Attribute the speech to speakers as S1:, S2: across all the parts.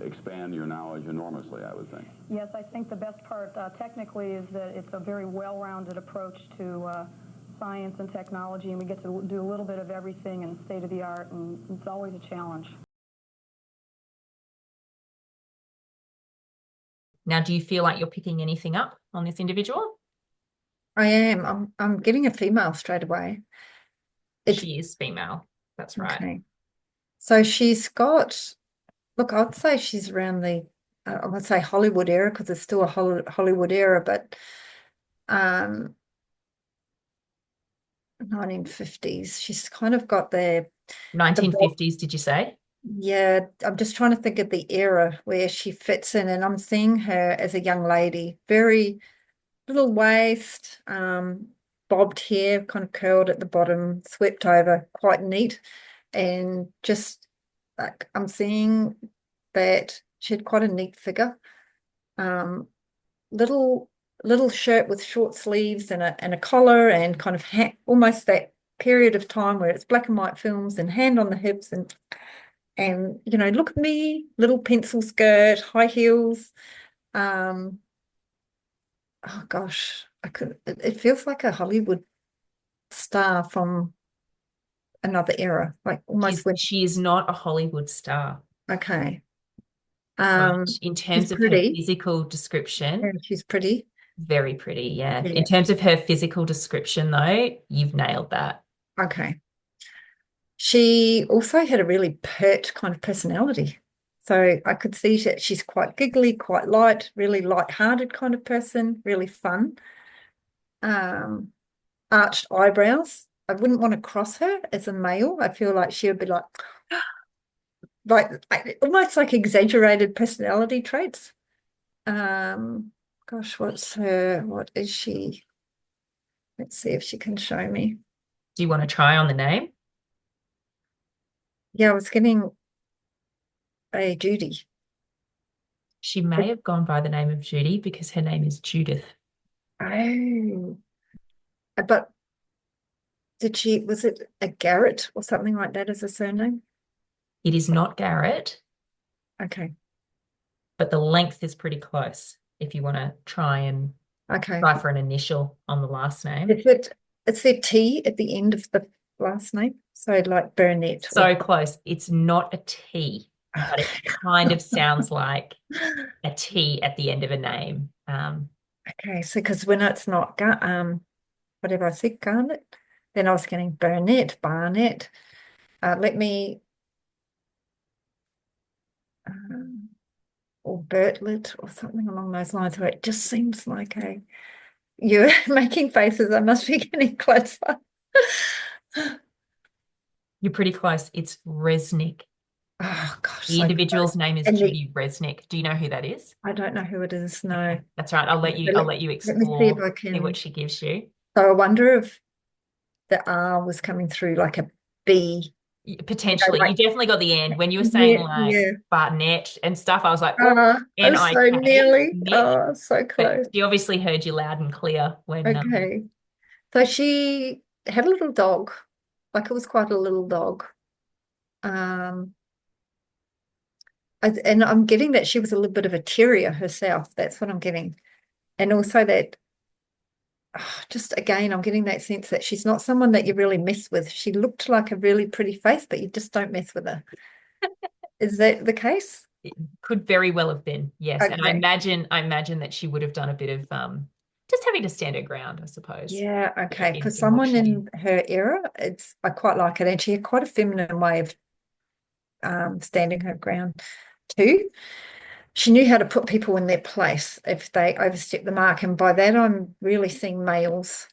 S1: expand your knowledge enormously, I would think.
S2: Yes, I think the best part technically is that it's a very well-rounded approach to science and technology, and we get to do a little bit of everything and state-of-the-art, and it's always a challenge.
S3: Now, do you feel like you're picking anything up on this individual?
S4: I am. I'm getting a female straight away.
S3: She is female. That's right.
S4: Okay. So she's got, look, I'd say she's around the, I would say Hollywood era, because it's still a Hollywood era, but 1950s. She's kind of got the
S3: 1950s, did you say?
S4: Yeah, I'm just trying to think of the era where she fits in, and I'm seeing her as a young lady, very little waist, bobbed hair, kind of curled at the bottom, swept over, quite neat, and just like I'm seeing that she had quite a neat figure. Little shirt with short sleeves and a collar, and kind of almost that period of time where it's black and white films, and hand on the hips, and you know, look at me, little pencil skirt, high heels. Oh gosh, it feels like a Hollywood star from another era, like almost
S3: She is not a Hollywood star.
S4: Okay.
S3: But in terms of her physical description,
S4: yeah, she's pretty.
S3: Very pretty, yeah. In terms of her physical description, though, you've nailed that.
S4: Okay. She also had a really pert kind of personality. So I could see that she's quite giggly, quite light, really light-hearted kind of person, really fun. Arched eyebrows. I wouldn't want to cross her as a male. I feel like she would be like almost like exaggerated personality traits. Gosh, what is she? Let's see if she can show me.
S3: Do you want to try on the name?
S4: Yeah, I was getting a Judy.
S3: She may have gone by the name of Judy because her name is Judith.
S4: Oh, but was it a Garrett or something like that as a surname?
S3: It is not Garrett.
S4: Okay.
S3: But the length is pretty close if you want to try and try for an initial on the last name.
S4: It's there T at the end of the last name? So like Burnett.
S3: So close. It's not a T, but it kind of sounds like a T at the end of a name.
S4: Okay, so because when it's not, whatever I said, Garnet, then I was getting Burnett, Barnett. Let me, or Bertlet or something along those lines, where it just seems like you're making faces. I must be getting closer.
S3: You're pretty close. It's Resnik.
S4: Oh gosh.
S3: The individual's name is Judy Resnik. Do you know who that is?
S4: I don't know who it is. No.
S3: That's right. I'll let you explore.
S4: Let me see if I can.
S3: See what she gives you.
S4: So I wonder if the R was coming through like a B.
S3: Potentially. You definitely got the end. When you were saying Barnett and stuff, I was like,
S4: N-I-K. So nearly. Nick. So close.
S3: But she obviously heard you loud and clear when.
S4: Okay. So she had a little dog. Like it was quite a little dog. And I'm getting that she was a little bit of a terrier herself. That's what I'm getting. And also that, just again, I'm getting that sense that she's not someone that you really mess with. She looked like a really pretty face, but you just don't mess with her. Is that the case?
S3: It could very well have been, yes.
S4: Okay.
S3: And I imagine that she would have done a bit of just having to stand her ground, I suppose.
S4: Yeah, okay. For someone in her era, I quite like it. And she had quite a feminine way of standing her ground too. She knew how to put people in their place if they overstepped the mark. And by that, I'm really seeing males.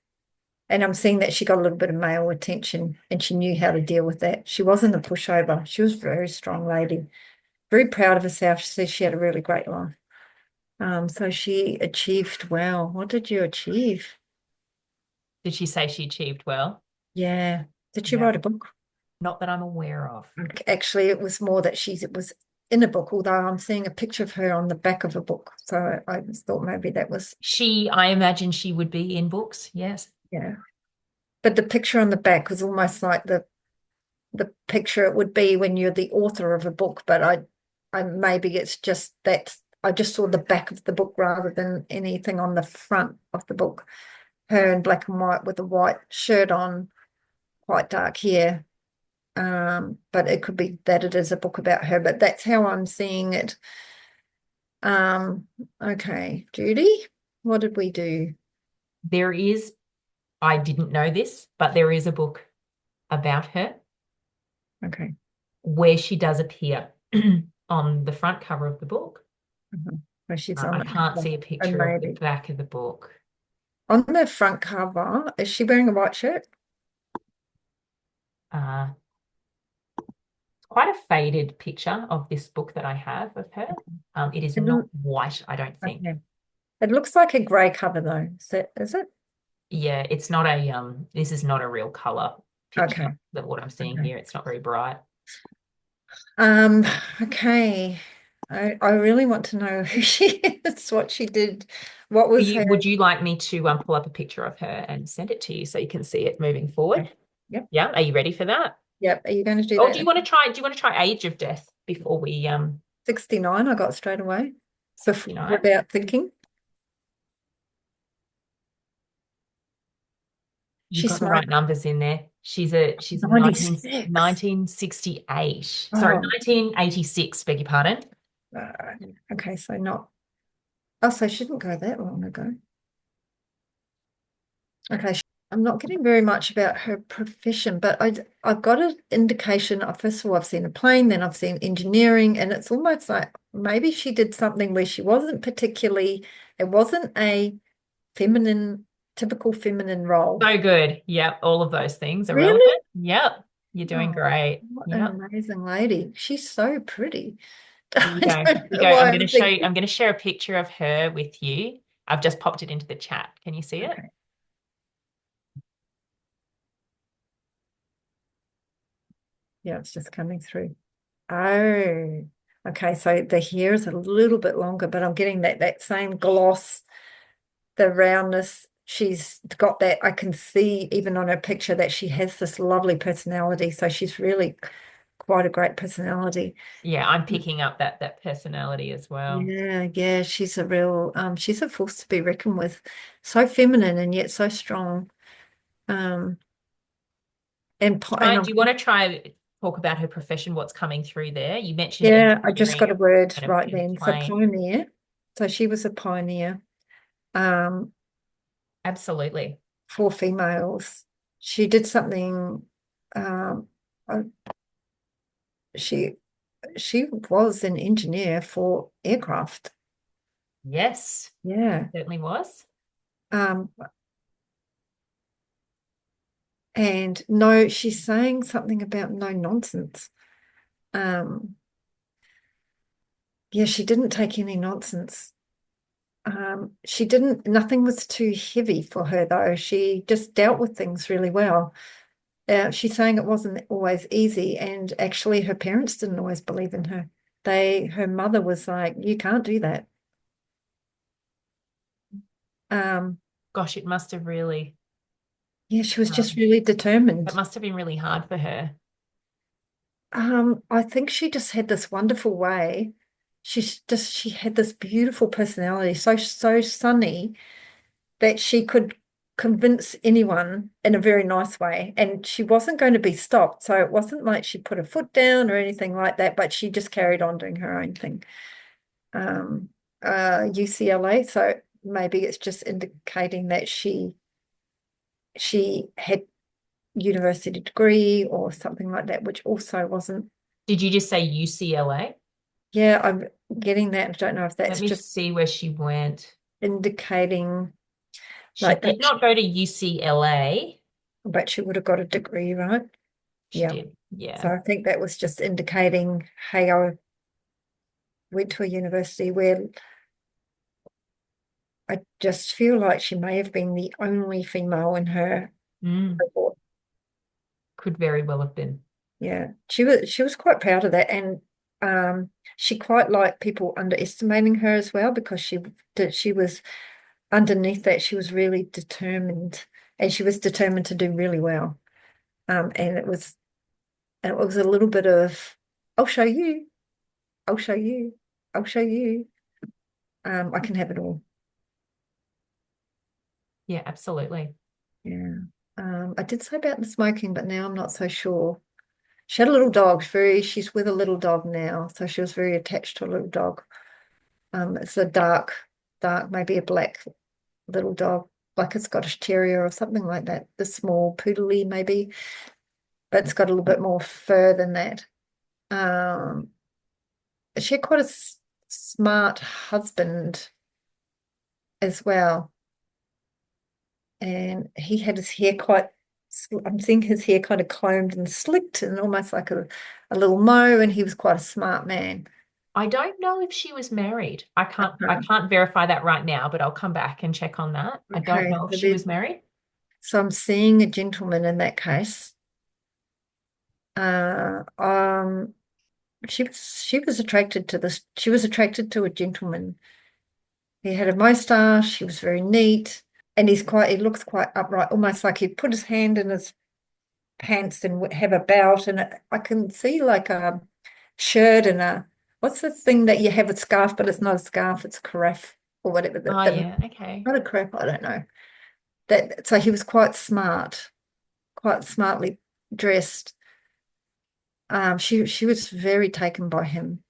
S4: And I'm seeing that she got a little bit of male attention and she knew how to deal with that. She wasn't a pushover. She was a very strong lady, very proud of herself. She says she had a really great life. So she achieved well. What did you achieve?
S3: Did she say she achieved well?
S4: Yeah. Did she write a book?
S3: Not that I'm aware of.
S4: Actually, it was more that it was in a book, although I'm seeing a picture of her on the back of a book. So I just thought maybe that was...
S3: I imagine she would be in books, yes.
S4: Yeah. But the picture on the back was almost like the picture it would be when you're the author of a book, but maybe it's just that I just saw the back of the book rather than anything on the front of the book. Her in black and white with a white shirt on, quite dark hair. But it could be that it is a book about her, but that's how I'm seeing it. Okay, Judy, what did we do?
S3: There is, I didn't know this, but there is a book about her
S4: Okay.
S3: where she does appear on the front cover of the book.
S4: Where she's
S3: I
S4: on
S3: can't see a picture of the
S4: maybe
S3: back of the book.
S4: on the front cover. Is she wearing a white shirt?
S3: Quite a faded picture of this book that I have of her. It is not white, I don't think.
S4: Okay. It looks like a grey cover though. Is it?
S3: Yeah, it's not a this is not a real color picture.
S4: Okay.
S3: That what I'm seeing
S4: Okay.
S3: here. It's not very bright.
S4: Okay. I really want to know who she is, what she did, what was her.
S3: Would you like me to pull up a picture of her and send it to you so you can see it moving forward?
S4: Yep.
S3: Yeah. Are you ready for that?
S4: Yep. Are you going to do
S3: Oh,
S4: that?
S3: do you want to try age of death before we
S4: 69 I got straight away.
S3: 69?
S4: Without thinking.
S3: You've got the right numbers in there. She's a 1968. Sorry, 1986, beg your pardon.
S4: Okay, so not. So she didn't go that long ago. Okay, I'm not getting very much about her profession, but I've got an indication. First of all, I've seen a plane, then I've seen engineering, and it's almost like maybe she did something where she wasn't particularly, it wasn't a typical feminine role.
S3: So good. Yep, all of those things are
S4: Really?
S3: relevant. Yep, you're doing great.
S4: What
S3: Yep.
S4: an amazing lady. She's so pretty.
S3: Here you go. Here you go. I'm going to show you. I'm going to share a picture of her with you. I've just popped it into the chat. Can you see it?
S4: Yeah, it's just coming through. Oh, okay. So the hair is a little bit longer, but I'm getting that same gloss, the roundness. She's got that. I can see even on her picture that she has this lovely personality. So she's really quite a great personality.
S3: Yeah, I'm picking up that personality as well.
S4: Yeah. She's a real she's a force to be reckoned with. So feminine and yet so strong. Do you
S3: want to try talk about her profession, what's coming through there? You mentioned
S4: I just got a word right then. So pioneer. So she was a pioneer.
S3: Absolutely.
S4: For females. She did something she was an engineer for aircraft.
S3: Yes.
S4: Yeah.
S3: Certainly was.
S4: And no, she's saying something about no nonsense. Yeah, she didn't take any nonsense. Nothing was too heavy for her though. She just dealt with things really well. She's saying it wasn't always easy, and actually her parents didn't always believe in her. Her mother was like, you can't do that.
S3: Gosh, it must have really.
S4: Yeah, she was just really determined.
S3: It must have been really hard for her.
S4: I think she just had this wonderful way. She had this beautiful personality, so sunny that she could convince anyone in a very nice way, and she wasn't going to be stopped. So it wasn't like she put her foot down or anything like that, but she just carried on doing her own thing. UCLA, so maybe it's just indicating that she had university degree or something like that, which also wasn't.
S3: Did you just say UCLA?
S4: Yeah, I'm getting that. I don't know if that's
S3: Let me see where she went.
S4: Indicating.
S3: She did not go to UCLA.
S4: But she would have got a degree, right?
S3: She did, yeah.
S4: So I think that was just indicating, hey, I went to a university where I just feel like she may have been the only female in her cohort.
S3: Could very well have been.
S4: Yeah, she was quite proud of that, and she quite liked people underestimating her as well, because she was underneath that, she was really determined, and she was determined to do really well. And it was a little bit of, I'll show you. I'll show you. I'll show you. I can have it all.
S3: Yeah, absolutely.
S4: Yeah. I did say about the smoking, but now I'm not so sure. She had a little dog. She's with a little dog now, so she was very attached to a little dog. It's a dark, maybe a black little dog, like a Scottish Terrier or something like that. The small poodle-y maybe, but it's got a little bit more fur than that. She had quite a smart husband as well, and he had his hair quite. I'm seeing his hair kind of combed and slicked, and almost like a little mo. And he was quite a smart man.
S3: I don't know if she was married. I
S4: Okay.
S3: can't verify that right now, but I'll come back and check on that. I don't
S4: Okay,
S3: know if she was married.
S4: so I'm seeing a gentleman in that case. Uh, um, she was attracted to this. She was attracted to a gentleman. He had a moustache. He was very neat, and he looks quite upright, almost like he'd put his hand in his pants and would have a belt. And I can see like a shirt and what's the thing that you have a scarf, but it's not a scarf, it's a carafe or whatever.
S3: Oh, yeah. Okay.
S4: Not a carafe, I don't know. So he was quite smart, quite smartly dressed. She was very taken by him.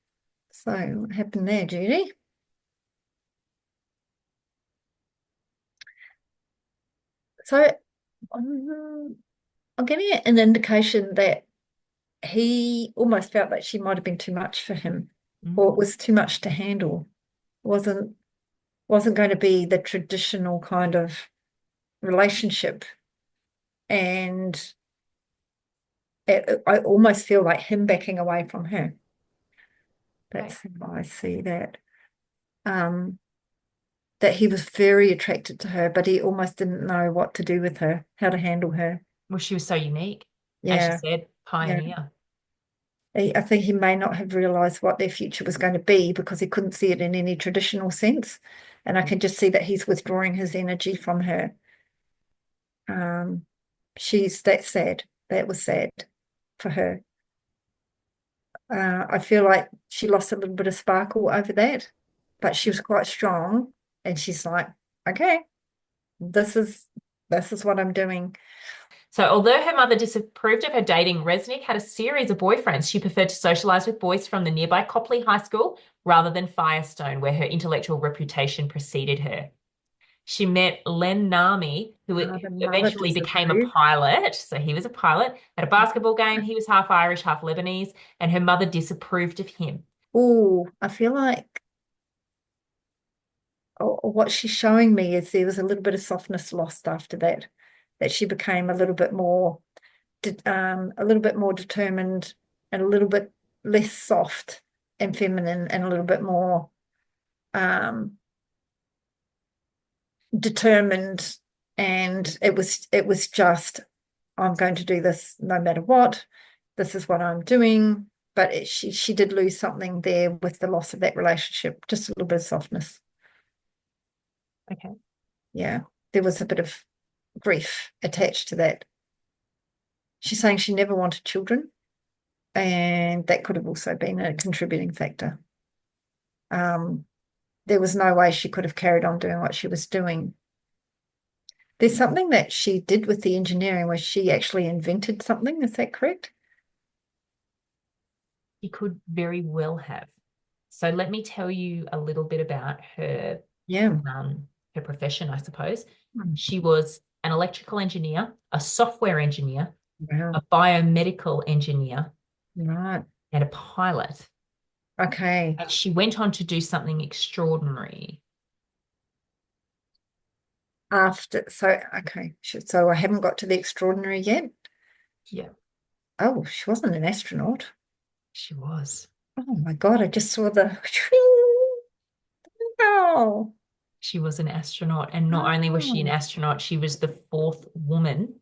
S4: So what happened there, Judy? So I'm getting an indication that he almost felt that she might have been too much for him, or it was too much to handle. Wasn't going to be the traditional kind of relationship. And I almost feel like him backing away from her. That's how I see that. That he was very attracted to her, but he almost didn't know what to do with her, how to handle her.
S3: Well, she was so unique. As you
S4: Yeah,
S3: said,
S4: yeah.
S3: pioneer.
S4: I think he may not have realized what their future was going to be because he couldn't see it in any traditional sense. And I can just see that he's withdrawing his energy from her. That's sad. That was sad for her. I feel like she lost a little bit of sparkle over that, but she was quite strong, and she's like, okay, this is what I'm doing.
S3: So, although her mother disapproved of her dating, Resnik had a series of boyfriends. She preferred to socialize with boys from the nearby Copley High School rather than Firestone, where her intellectual reputation preceded her. She met Len Nami, who
S4: The mother
S3: eventually became a
S4: disapproved.
S3: pilot. So he was a pilot at a basketball game. He was half Irish, half Lebanese, and her mother disapproved of him.
S4: Oh, I feel like what she's showing me is there was a little bit of softness lost after that, that she became a little bit more determined and a little bit less soft and feminine and a little bit more determined. And it was just, I'm going to do this no matter what. This is what I'm doing. But she did lose something there with the loss of that relationship, just a little bit of softness.
S3: Okay.
S4: Yeah, there was a bit of grief attached to that. She's saying she never wanted children, and that could have also been a contributing factor. There was no way she could have carried on doing what she was doing. There's something that she did with the engineering where she actually invented something. Is that correct?
S3: She could very well have. So let me tell you a little bit about her,
S4: Yeah.
S3: her profession, I suppose.
S4: Hmm.
S3: She was an electrical engineer, a software engineer,
S4: Wow.
S3: a biomedical engineer,
S4: Right.
S3: and a pilot.
S4: Okay.
S3: And she went on to do something extraordinary.
S4: Okay. So I haven't got to the extraordinary yet.
S3: Yeah,
S4: Oh, she wasn't an astronaut.
S3: she was.
S4: Oh my God, I just saw the oh.
S3: She was an astronaut. And not only was she an
S4: Oh.
S3: astronaut, she was the fourth woman.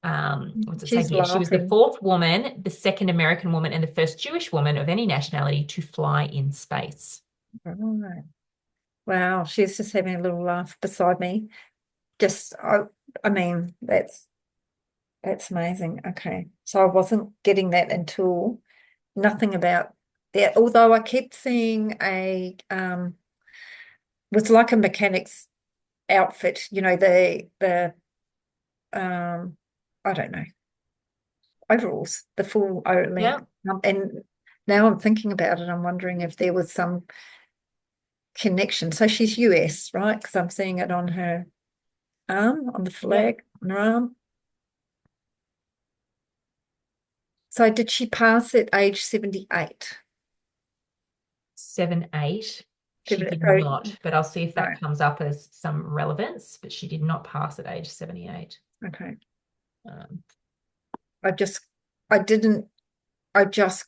S3: What's it say
S4: She's
S3: here? She was the
S4: laughing.
S3: fourth woman, the second American woman, and the first Jewish woman of any nationality to fly in space.
S4: Right. Wow, she's just having a little laugh beside me. I mean, that's amazing. Okay. So I wasn't getting that until nothing about that. Although I kept seeing was like a mechanic's outfit, you know, the I don't know, overalls, the full length. And now I'm thinking about it, I'm wondering if there was some connection. So she's US, right? Because I'm seeing it on her arm, on the flag, on her arm. So did she pass at age 78?
S3: 78. She did
S4: So,
S3: not, but I'll see if that
S4: no.
S3: comes up as some relevance, but she did not pass at age 78.
S4: Okay.
S3: Um,
S4: I just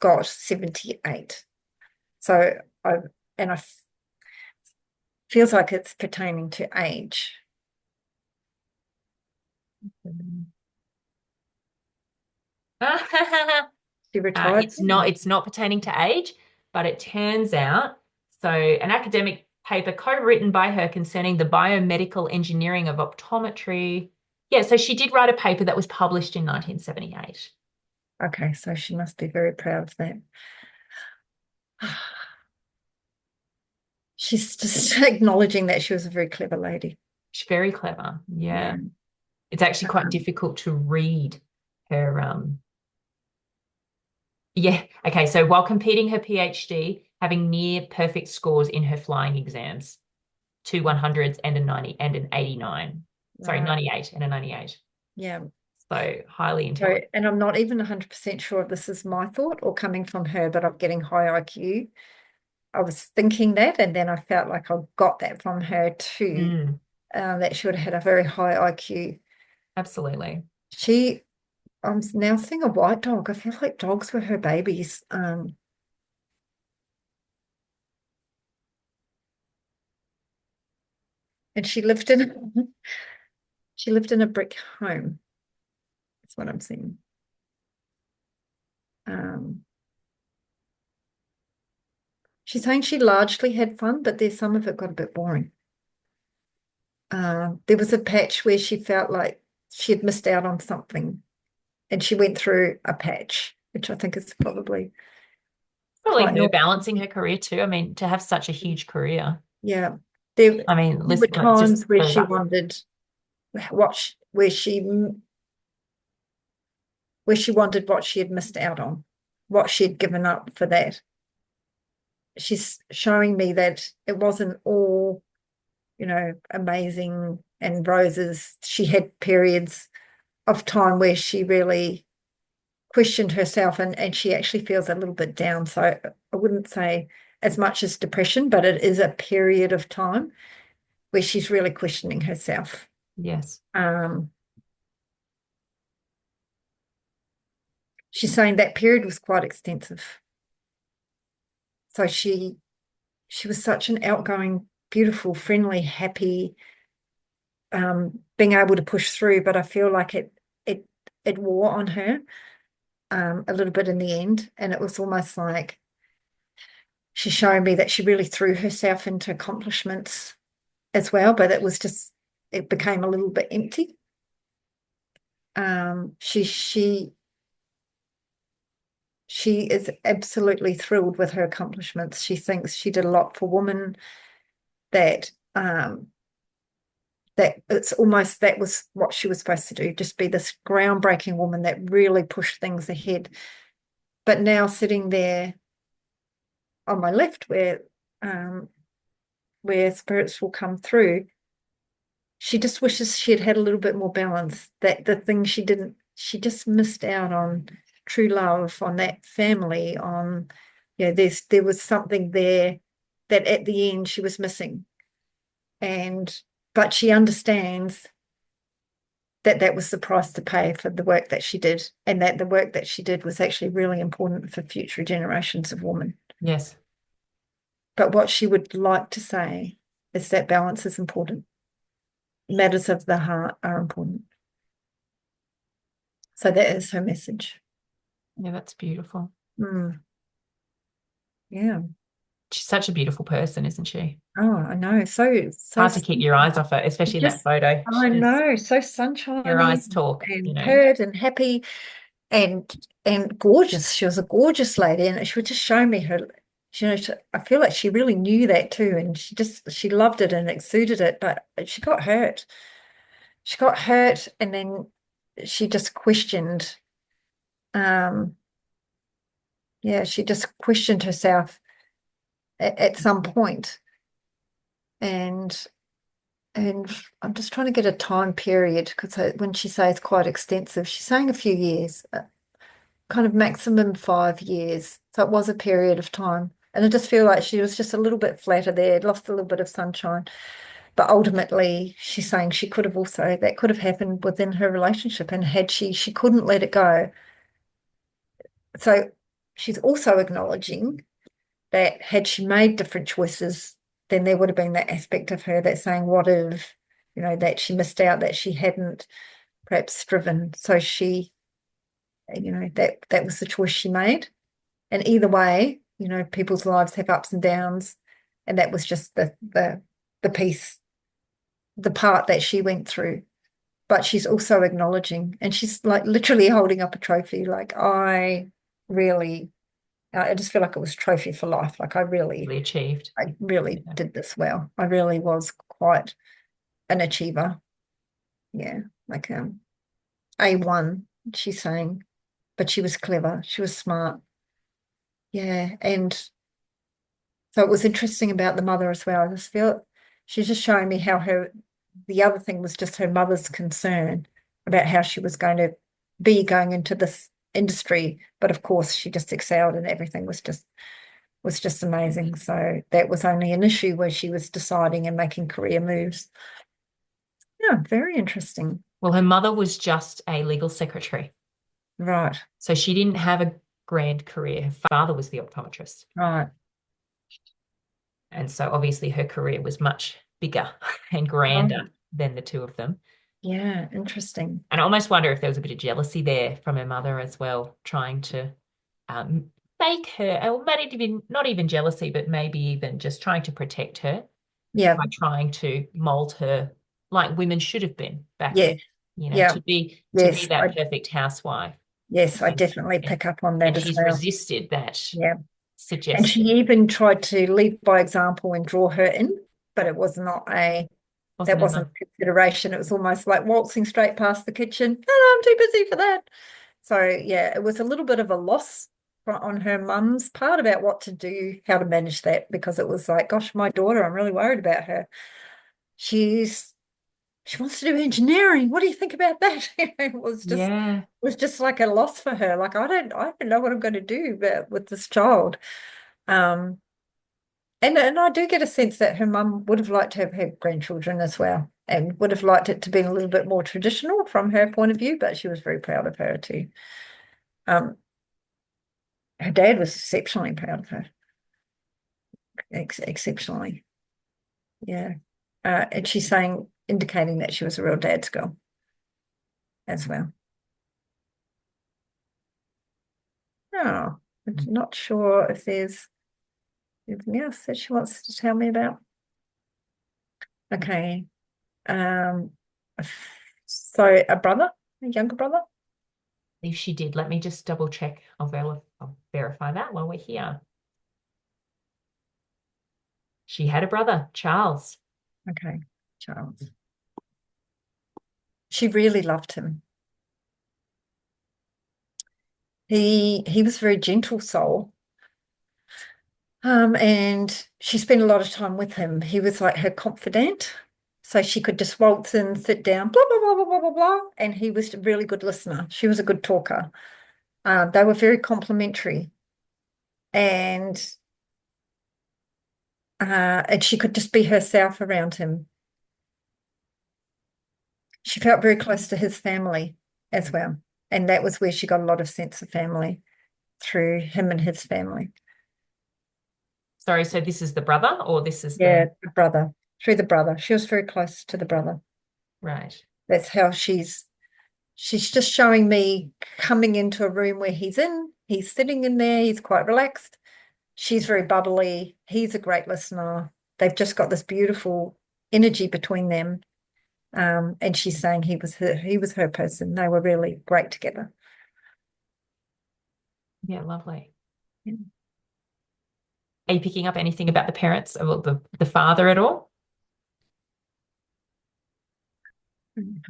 S4: got 78. So I feels like it's pertaining to age. She retired.
S3: it's not pertaining to age, but it turns out, so an academic paper co-written by her concerning the biomedical engineering of optometry. Yeah, so she did write a paper that was published in 1978.
S4: Okay, so she must be very proud of that. She's just acknowledging that she was a very clever lady.
S3: She's very clever. Yeah. It's actually quite difficult to read her. Yeah. Okay. So while completing her PhD, having near perfect scores in her flying exams, 2 100s and a 90 and an 89. Sorry, 98 and a 98.
S4: Yeah.
S3: So highly intelligent.
S4: And I'm not even 100% sure if this is my thought or coming from her, but I'm getting high IQ. I was thinking that, and then I felt like I got that from her too, that she would have had a very high IQ.
S3: Absolutely.
S4: I'm now seeing a white dog. I feel like dogs were her babies. And she lived in a brick home. That's what I'm seeing. She's saying she largely had fun, but there's some of it got a bit boring. There was a patch where she felt like she had missed out on something, and she went through a patch, which I think is probably
S3: her balancing her career too. I mean, to have such a huge career.
S4: Yeah.
S3: There were
S4: times where she wondered where she wondered what she had missed out on, what she had given up for that. She's showing me that it wasn't all, you know, amazing and roses. She had periods of time where she really questioned herself, and she actually feels a little bit down. So I wouldn't say as much as depression, but it is a period of time where she's really questioning herself.
S3: Yes.
S4: She's saying that period was quite extensive. So she was such an outgoing, beautiful, friendly, happy, being able to push through, but I feel like it wore on her a little bit in the end, and it was almost like she's showing me that she really threw herself into accomplishments as well, but it became a little bit empty. She is absolutely thrilled with her accomplishments. She thinks she did a lot for women, that it's almost that was what she was supposed to do, just be this groundbreaking woman that really pushed things ahead. But now sitting there on my left where spirits will come through, she just wishes she had had a little bit more balance, that the thing she just missed out on true love, on that family, on, you know, there was something there that at the end she was missing. But she understands that was the price to pay for the work that she did, and that the work that she did was actually really important for future generations of women.
S3: Yes.
S4: But what she would like to say is that balance is important. Matters of the heart are important. So that is her message.
S3: Yeah, that's beautiful.
S4: Yeah.
S3: She's such a beautiful person, isn't she?
S4: Oh, I know. So
S3: hard to keep your eyes off her, especially in that photo.
S4: I know. So sunshiny.
S3: Your eyes talk,
S4: and
S3: you know.
S4: purred and happy. and gorgeous. She was a gorgeous lady, and she would just show me her, I feel like she really knew that too, and she loved it and exuded it, but she got hurt. She got hurt, and then she just questioned, she just questioned herself at some point. And I'm just trying to get a time period, because when she says quite extensive, she's saying a few years, kind of maximum 5 years. So it was a period of time. And I just feel like she was just a little bit flatter there, lost a little bit of sunshine. But ultimately, she's saying that could have happened within her relationship, and she couldn't let it go. So she's also acknowledging that had she made different choices, then there would have been that aspect of her that's saying, what if, that she missed out, that she hadn't perhaps striven. So she, that was the choice she made. And either way, people's lives have ups and downs. And that was just the piece, the part that she went through. But she's also acknowledging, and she's like literally holding up a trophy, like, I just feel like it was a trophy for life. Like I really did this well. I really was quite an achiever. Yeah, like A1, she's saying, but she was clever. She was smart. Yeah, and so it was interesting about the mother as well. I just feel she's just showing me how the other thing was just her mother's concern about how she was going to be going into this industry, but of course she just excelled, and everything was just amazing. So that was only an issue where she was deciding and making career moves. Yeah, very interesting.
S3: Well, her mother was just a legal secretary.
S4: Right.
S3: So she didn't have a grand career. Her father was the optometrist.
S4: Right.
S3: And so obviously her career was much bigger and grander than the two of them.
S4: Yeah, interesting.
S3: And I almost wonder if there was a bit of jealousy there from her mother as well, trying to make her, or maybe not even jealousy, but maybe even just trying to protect her.
S4: Yeah.
S3: By trying to mold her like women should have been back then, to be that perfect housewife.
S4: Yes, I definitely pick up on that
S3: and
S4: as
S3: she's
S4: well.
S3: resisted that suggestion.
S4: And she even tried to lead by example and draw her in, but it was not that wasn't consideration. It was almost like waltzing straight past the kitchen. Oh, I'm too busy for that. So yeah, it was a little bit of a loss on her mum's part about what to do, how to manage that, because it was like, gosh, my daughter, I'm really worried about her. She wants to do engineering. What do you think about that? It was just like a loss for her. Like, I don't know what I'm going to do with this child. And I do get a sense that her mum would have liked to have her grandchildren as well, and would have liked it to be a little bit more traditional from her point of view, but she was very proud of her too. Her dad was exceptionally proud of her. Exceptionally. Yeah. And she's indicating that she was a real dad's girl as well. Oh, I'm not sure if there's anything else that she wants to tell me about. Okay. So a younger brother?
S3: If she did, let me just double check. I'll verify that while we're here. She had a brother, Charles.
S4: Okay, Charles. She really loved him. He was a very gentle soul. And she spent a lot of time with him. He was like her confidant. So she could just waltz in, sit down, blah, blah, blah, blah, blah, blah, blah. And he was a really good listener. She was a good talker. They were very complimentary. And she could just be herself around him. She felt very close to his family as well. And that was where she got a lot of sense of family, through him and his family.
S3: Sorry, so this is the brother, or this is
S4: the brother, through the brother. She was very close to the brother.
S3: Right.
S4: That's how she's just showing me coming into a room where he's sitting in there, he's quite relaxed. She's very bubbly. He's a great listener. They've just got this beautiful energy between them. And she's saying he was her person. They were really great together.
S3: Yeah, lovely.
S4: Yeah.
S3: Are you picking up anything about the parents or the father at all?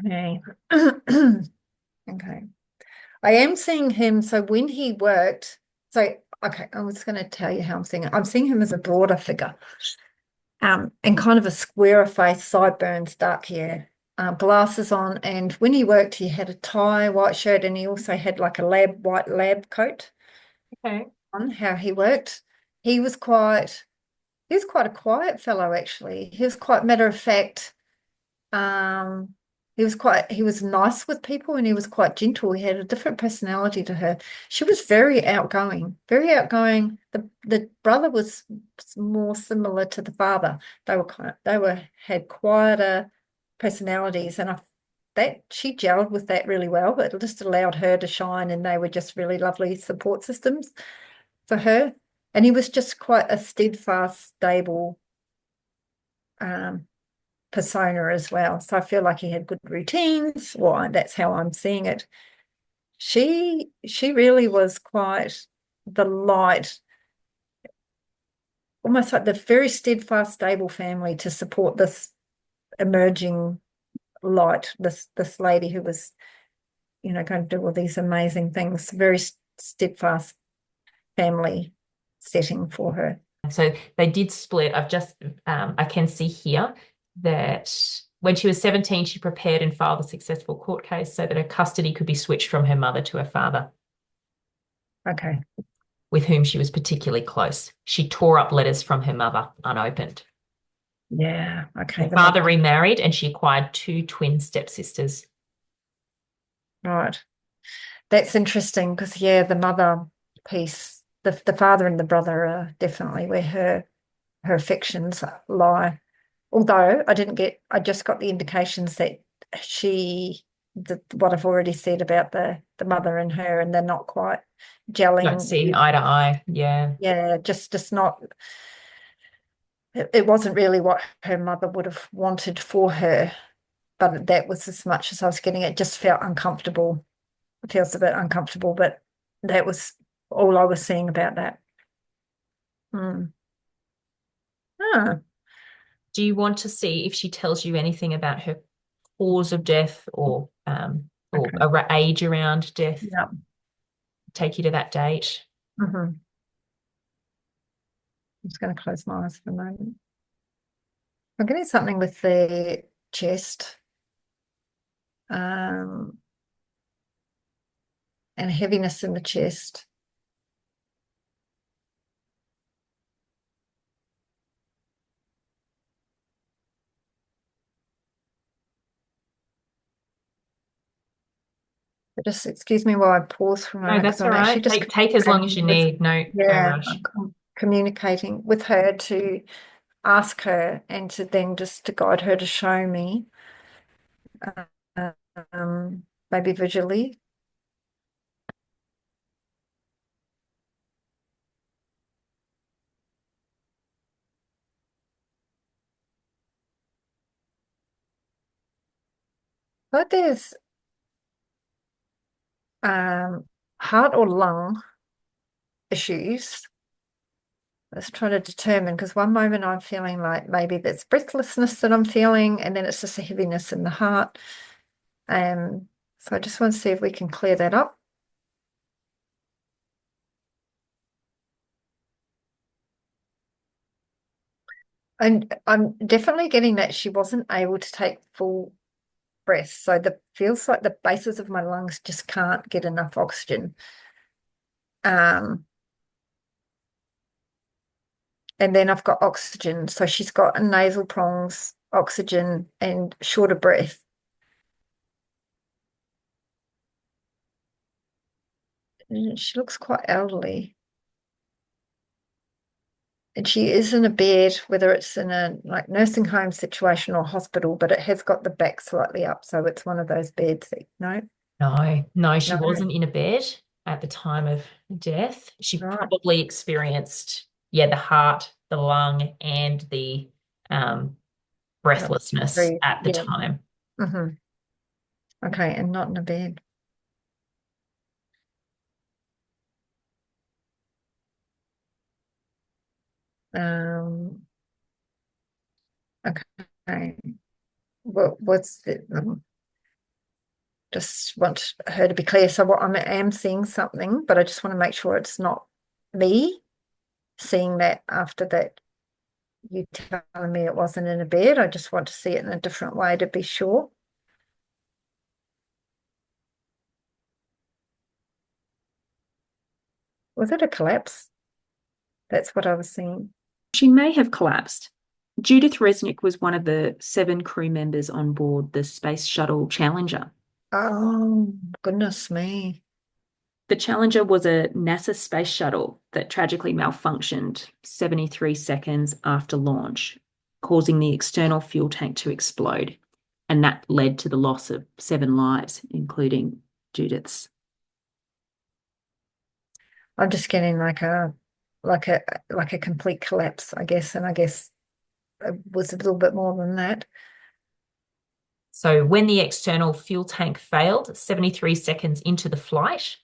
S4: Okay. Okay. I am seeing him. So when he worked, so okay, I was going to tell you how I'm seeing it. I'm seeing him as a broader figure, and kind of a squarer face, sideburns, dark hair, glasses on. And when he worked, he had a tie, white shirt, and he also had like a white lab coat
S3: Okay.
S4: on. How he worked, he was quite, he was quite a quiet fellow actually. He was quite matter of fact. Um, he was nice with people and he was quite gentle. He had a different personality to her. She was very outgoing, very outgoing. The brother was more similar to the father. Had quieter personalities, and that she gelled with that really well. It just allowed her to shine, and they were just really lovely support systems for her. And he was just quite a steadfast, stable, um, persona as well. So I feel like he had good routines. Well, that's how I'm seeing it. She really was quite the light, almost like the very steadfast, stable family to support this emerging light, this lady who was, going to do all these amazing things. Very steadfast family setting for her.
S3: So they did split. I can see here that when she was 17, she prepared and filed a successful court case so that her custody could be switched from her mother to her father,
S4: Okay.
S3: with whom she was particularly close. She tore up letters from her mother unopened.
S4: Yeah. Okay.
S3: Her father remarried and she acquired 2 twin stepsisters.
S4: Right. That's interesting because, yeah, the mother piece, the father and the brother are definitely where her affections lie. Although I just got the indications that what I've already said about the mother and her, and they're not quite gelling.
S3: Don't see eye to eye. Yeah.
S4: Yeah, just not. It wasn't really what her mother would have wanted for her, but that was as much as I was getting. It just felt uncomfortable. It feels a bit uncomfortable, but that was all I was seeing about that. Mm. Ah,
S3: Do you want to see if she tells you anything about her cause of death or
S4: okay.
S3: age around death?
S4: Yeah.
S3: Take you to that date.
S4: Mm-hmm. I'm just going to close my eyes for a moment. I'm getting something with the chest, and heaviness in the chest. But just excuse me while I pause for a
S3: No,
S4: moment because
S3: that's all
S4: I'm actually
S3: right.
S4: just
S3: Take as long as you
S4: communicating
S3: need. No rush.
S4: I'm communicating with her to ask her and to guide her to show me, maybe visually. But there's heart or lung issues. Let's try to determine, because one moment I'm feeling like maybe that's breathlessness that I'm feeling, and then it's just a heaviness in the heart. So I just want to see if we can clear that up. And I'm definitely getting that she wasn't able to take full breaths. So feels like the bases of my lungs just can't get enough oxygen. And then I've got oxygen. So she's got a nasal prongs, oxygen, and shorter breath. And she looks quite elderly. And she is in a bed, whether it's in a like nursing home situation or hospital, but it has got the back slightly up. So it's one of those beds that,
S3: No, she
S4: no,
S3: wasn't in a bed at the time of death. She
S4: right.
S3: probably experienced, the heart, the lung, and the breathlessness at the
S4: Yeah.
S3: time.
S4: Mm-hmm. Okay, and not in a bed. Um, okay. What's the just want her to be clear. So what I am seeing something, but I just want to make sure it's not me seeing that after that you telling me it wasn't in a bed. I just want to see it in a different way to be sure. Was it a collapse? That's what I was seeing.
S5: She may have collapsed. Judith Resnik was one of the 7 crew members on board the Space Shuttle Challenger.
S4: Oh, goodness me.
S5: The Challenger was a NASA space shuttle that tragically malfunctioned 73 seconds after launch, causing the external fuel tank to explode. And that led to the loss of 7 lives, including Judith's.
S4: I'm just getting like a complete collapse, I guess, and I guess it was a little bit more than that.
S3: So when the external fuel tank failed, 73 seconds into the flight,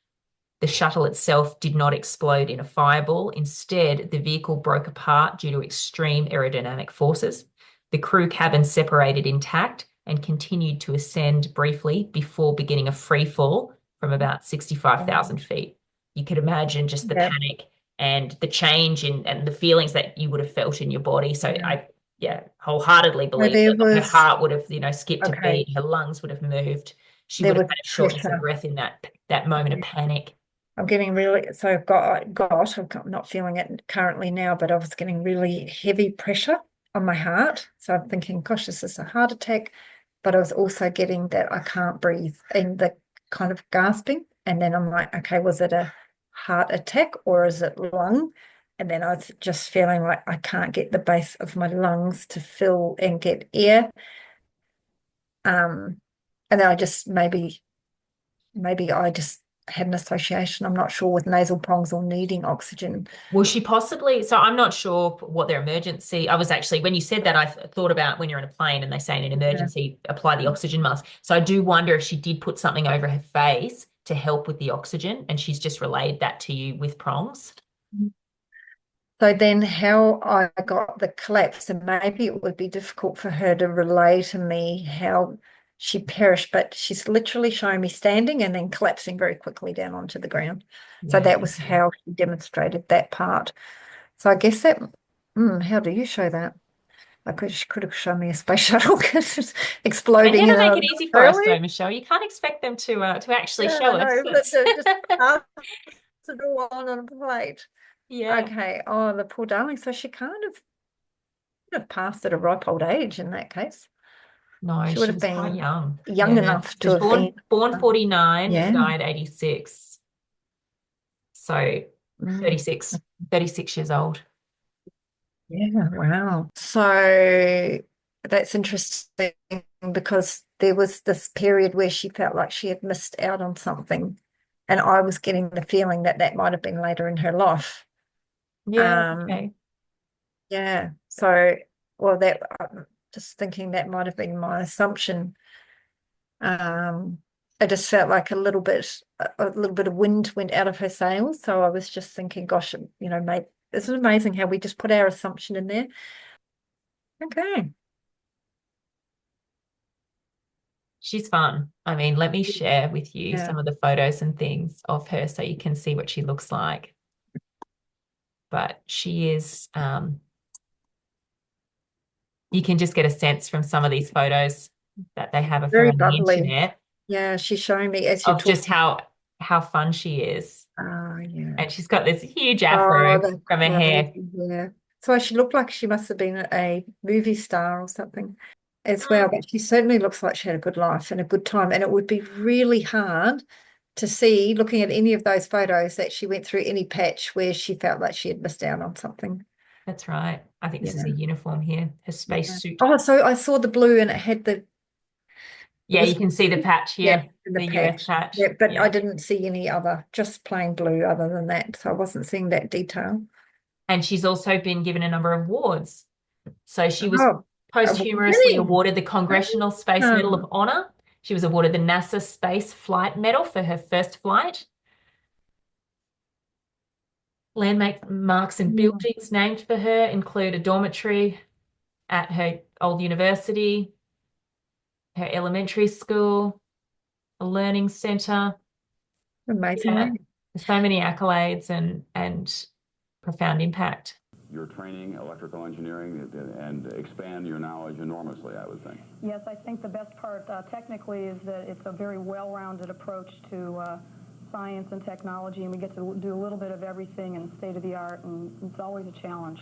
S3: the shuttle itself did not explode in a fireball. Instead, the vehicle broke apart due to extreme aerodynamic forces. The crew cabin separated intact and continued to ascend briefly before beginning a free fall from about 65,000 feet. You could imagine just the panic and the change and the feelings that you would have felt in your body. So I wholeheartedly believe that her heart would have, skipped a beat, her lungs would have moved. She would have had a shortness of breath in that moment of panic.
S4: I'm getting really, so I'm not feeling it currently now, but I was getting really heavy pressure on my heart. So I'm thinking, gosh, this is a heart attack. But I was also getting that I can't breathe and the kind of gasping. And then I'm like, okay, was it a heart attack or is it lung? And then I was just feeling like I can't get the base of my lungs to fill and get air. And then I just maybe I just had an association, I'm not sure, with nasal prongs or needing oxygen.
S3: Well, she possibly, so I'm not sure what their emergency, I was actually, when you said that, I thought about when you're in a plane and they say in an emergency, apply the oxygen mask. So I do wonder if she did put something over her face to help with the oxygen and she's just relayed that to you with prongs.
S4: So then how I got the collapse, and maybe it would be difficult for her to relay to me how she perished, but she's literally showing me standing and then collapsing very quickly down onto the ground. So that was how she demonstrated that part. So I guess that, how do you show that? She could have shown me a space shuttle because it's exploding.
S3: They never make it easy for us though, Michelle. You can't expect them to actually show us.
S4: Just pass it all on a plate.
S3: Yeah.
S4: Okay. Oh, the poor darling. So she kind of passed at a ripe old age in that case.
S3: No,
S4: she would have been
S3: quite young.
S4: Enough to have been
S3: born 49, died 86. So 36 years old.
S4: Yeah, wow. So that's interesting because there was this period where she felt like she had missed out on something. And I was getting the feeling that might have been later in her life.
S3: Yeah, okay.
S4: Yeah. So, well, that I'm just thinking that might have been my assumption. I just felt like a little bit of wind went out of her sails. So I was just thinking, gosh, mate, isn't it amazing how we just put our assumption in there? Okay.
S3: She's fun. I mean, let me share with you some of the photos and things of her so you can see what she looks like. But she is, you can just get a sense from some of these photos that they have of her on the internet.
S4: Yeah, she's showing me as you're
S3: talking just how fun she is.
S4: Oh, yeah.
S3: And she's got this huge afro from her hair.
S4: Yeah. So she looked like she must have been a movie star or something as well. But she certainly looks like she had a good life and a good time. And it would be really hard to see, looking at any of those photos, that she went through any patch where she felt like she had missed out on something.
S3: That's right. I think this is a uniform here, her space suit.
S4: Oh, so I saw the blue and it had the...
S3: Yeah, you can see the patch here, the US patch.
S4: Yeah, but I didn't see any other, just plain blue other than that. So I wasn't seeing that detail.
S3: And she's also been given a number of awards. So she was posthumously awarded the Congressional Space Medal of Honor. She was awarded the NASA Space Flight Medal for her first flight. Landmarks and buildings named for her include a dormitory at her old university, her elementary school, a learning centre.
S4: Amazing.
S3: Yeah,
S4: name.
S3: so many accolades and profound impact.
S1: Your training, electrical engineering, and expand your knowledge enormously, I would think.
S2: Yes, I think the best part technically is that it's a very well-rounded approach to science and technology, and we get to do a little bit of everything and state of the art, and it's always a challenge.